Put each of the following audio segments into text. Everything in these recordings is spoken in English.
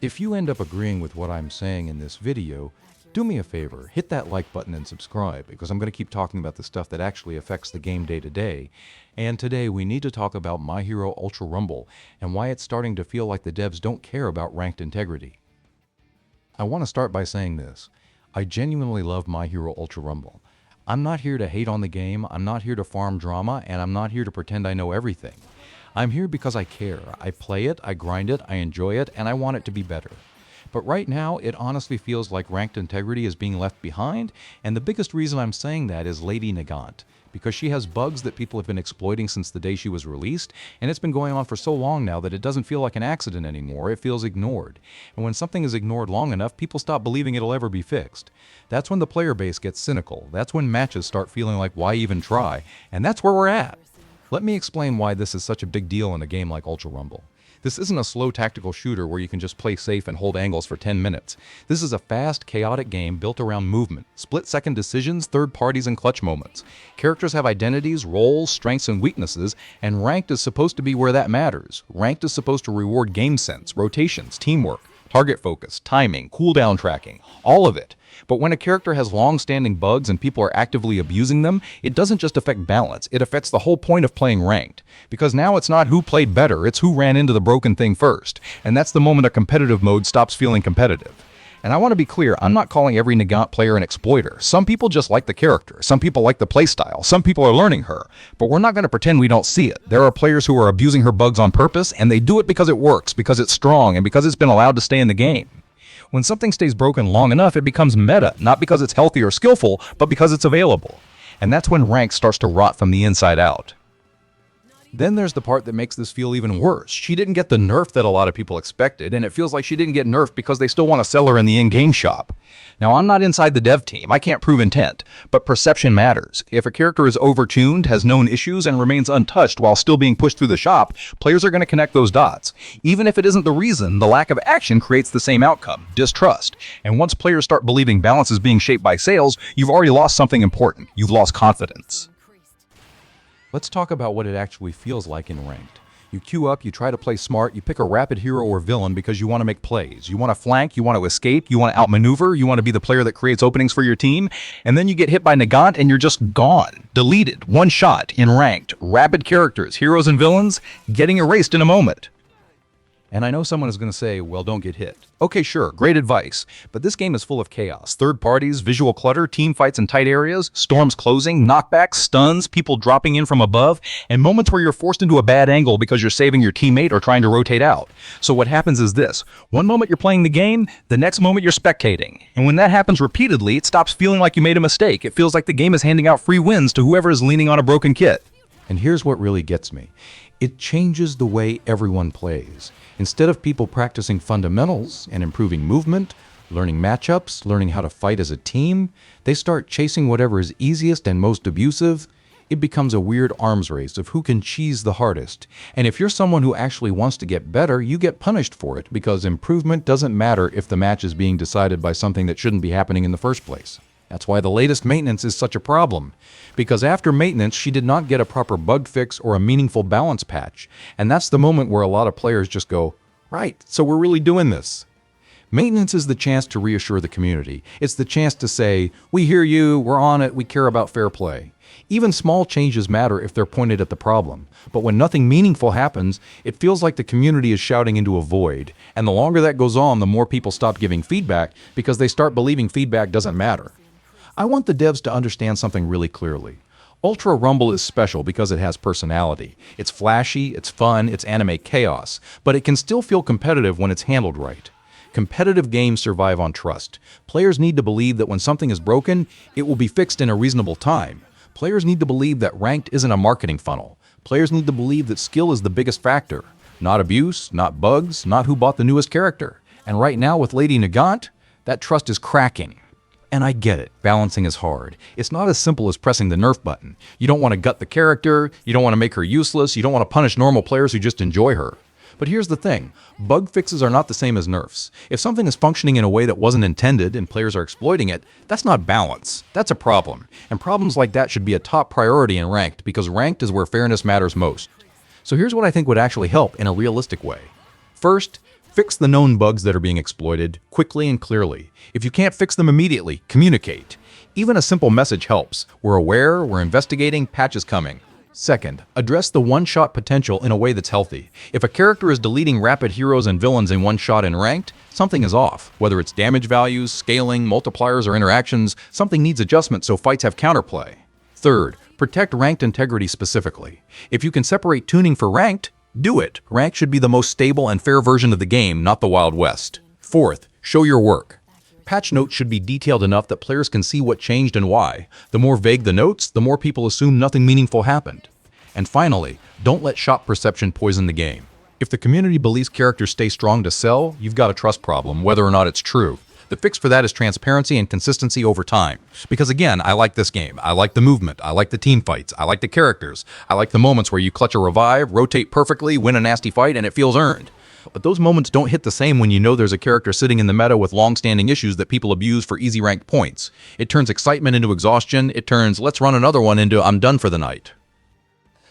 If you end up agreeing with what I'm saying in this video, do me a favor, hit that like button and subscribe, because I'm going to keep talking about the stuff that actually affects the game day to day. And today we need to talk about My Hero Ultra Rumble and why it's starting to feel like the devs don't care about ranked integrity. I want to start by saying this. I genuinely love My Hero Ultra Rumble. I'm not here to hate on the game, I'm not here to farm drama, and I'm not here to pretend I know everything. I'm here because I care. I play it, I grind it, I enjoy it, and I want it to be better. But right now, it honestly feels like ranked integrity is being left behind, and the biggest reason I'm saying that is Lady Nagant, because she has bugs that people have been exploiting since the day she was released, and it's been going on for so long now that it doesn't feel like an accident anymore, it feels ignored. And when something is ignored long enough, people stop believing it'll ever be fixed. That's when the player base gets cynical, that's when matches start feeling like why even try, and that's where we're at. Let me explain why this is such a big deal in a game like Ultra Rumble. This isn't a slow tactical shooter where you can just play safe and hold angles for 10 minutes. This is a fast, chaotic game built around movement, split-second decisions, third parties, and clutch moments. Characters have identities, roles, strengths, and weaknesses, and ranked is supposed to be where that matters. Ranked is supposed to reward game sense, rotations, teamwork, target focus, timing, cooldown tracking, all of it. But when a character has long-standing bugs and people are actively abusing them, it doesn't just affect balance, it affects the whole point of playing ranked. Because now it's not who played better, it's who ran into the broken thing first. And that's the moment a competitive mode stops feeling competitive. And I want to be clear, I'm not calling every Nagant player an exploiter. Some people just like the character, some people like the playstyle, some people are learning her. But we're not going to pretend we don't see it. There are players who are abusing her bugs on purpose, and they do it because it works, because it's strong, and because it's been allowed to stay in the game. When something stays broken long enough, it becomes meta, not because it's healthy or skillful, but because it's available. And that's when ranked starts to rot from the inside out. Then there's the part that makes this feel even worse. She didn't get the nerf that a lot of people expected, and it feels like she didn't get nerfed because they still want to sell her in the in-game shop. Now, I'm not inside the dev team, I can't prove intent, but perception matters. If a character is overtuned, has known issues, and remains untouched while still being pushed through the shop, players are going to connect those dots. Even if it isn't the reason, the lack of action creates the same outcome, distrust. And once players start believing balance is being shaped by sales, you've already lost something important. You've lost confidence. Let's talk about what it actually feels like in ranked. You queue up, you try to play smart, you pick a rapid hero or villain because you want to make plays. You want to flank, you want to escape, you want to outmaneuver, you want to be the player that creates openings for your team, and then you get hit by Nagant and you're just gone. Deleted, one shot, in ranked. Rapid characters, heroes and villains, getting erased in a moment. And I know someone is going to say, well, don't get hit. Okay, sure, great advice. But this game is full of chaos. Third parties, visual clutter, team fights in tight areas, storms closing, knockbacks, stuns, people dropping in from above, and moments where you're forced into a bad angle because you're saving your teammate or trying to rotate out. So what happens is this. One moment you're playing the game, the next moment you're spectating. And when that happens repeatedly, it stops feeling like you made a mistake. It feels like the game is handing out free wins to whoever is leaning on a broken kit. And here's what really gets me. It changes the way everyone plays. Instead of people practicing fundamentals and improving movement, learning matchups, learning how to fight as a team, they start chasing whatever is easiest and most abusive. It becomes a weird arms race of who can cheese the hardest. And if you're someone who actually wants to get better, you get punished for it, because improvement doesn't matter if the match is being decided by something that shouldn't be happening in the first place. That's why the latest maintenance is such a problem. Because after maintenance, she did not get a proper bug fix or a meaningful balance patch. And that's the moment where a lot of players just go, right, so we're really doing this. Maintenance is the chance to reassure the community. It's the chance to say, we hear you, we're on it, we care about fair play. Even small changes matter if they're pointed at the problem. But when nothing meaningful happens, it feels like the community is shouting into a void. And the longer that goes on, the more people stop giving feedback because they start believing feedback doesn't matter. I want the devs to understand something really clearly. Ultra Rumble is special because it has personality. It's flashy, it's fun, it's anime chaos, but it can still feel competitive when it's handled right. Competitive games survive on trust. Players need to believe that when something is broken, it will be fixed in a reasonable time. Players need to believe that ranked isn't a marketing funnel. Players need to believe that skill is the biggest factor. Not abuse, not bugs, not who bought the newest character. And right now with Lady Nagant, that trust is cracking. And I get it, balancing is hard. It's not as simple as pressing the nerf button. You don't want to gut the character, you don't want to make her useless, you don't want to punish normal players who just enjoy her. But here's the thing, bug fixes are not the same as nerfs. If something is functioning in a way that wasn't intended and players are exploiting it, that's not balance, that's a problem. And problems like that should be a top priority in ranked, because ranked is where fairness matters most. So here's what I think would actually help in a realistic way. First, Fix the known bugs that are being exploited quickly and clearly. If you can't fix them immediately, communicate. Even a simple message helps. We're aware, we're investigating, patch is coming. Second, address the one-shot potential in a way that's healthy. If a character is deleting rapid heroes and villains in one shot in ranked, something is off. Whether it's damage values, scaling, multipliers, or interactions, something needs adjustment so fights have counterplay. Third, protect ranked integrity specifically. If you can separate tuning for ranked, do it. Ranked should be the most stable and fair version of the game, not the Wild West. Fourth, show your work. Patch notes should be detailed enough that players can see what changed and why. The more vague the notes, the more people assume nothing meaningful happened. And finally, don't let shop perception poison the game. If the community believes characters stay strong to sell, you've got a trust problem, whether or not it's true. The fix for that is transparency and consistency over time. Because again, I like this game. I like the movement. I like the team fights. I like the characters. I like the moments where you clutch a revive, rotate perfectly, win a nasty fight, and it feels earned. But those moments don't hit the same when you know there's a character sitting in the meta with long-standing issues that people abuse for easy ranked points. It turns excitement into exhaustion. It turns, let's run another one into, I'm done for the night.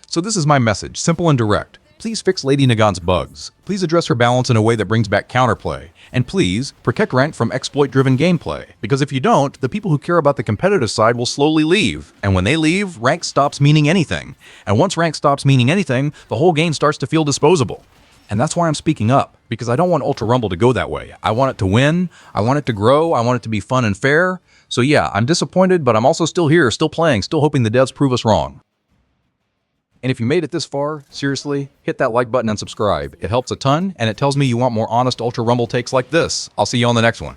So this is my message, simple and direct. Please fix Lady Nagant's bugs. Please address her balance in a way that brings back counterplay. And please, protect ranked from exploit-driven gameplay. Because if you don't, the people who care about the competitive side will slowly leave. And when they leave, ranked stops meaning anything. And once ranked stops meaning anything, the whole game starts to feel disposable. And that's why I'm speaking up, because I don't want Ultra Rumble to go that way. I want it to win, I want it to grow, I want it to be fun and fair. So yeah, I'm disappointed, but I'm also still here, still playing, still hoping the devs prove us wrong. And if you made it this far, seriously, hit that like button and subscribe. It helps a ton, and it tells me you want more honest Ultra Rumble takes like this. I'll see you on the next one.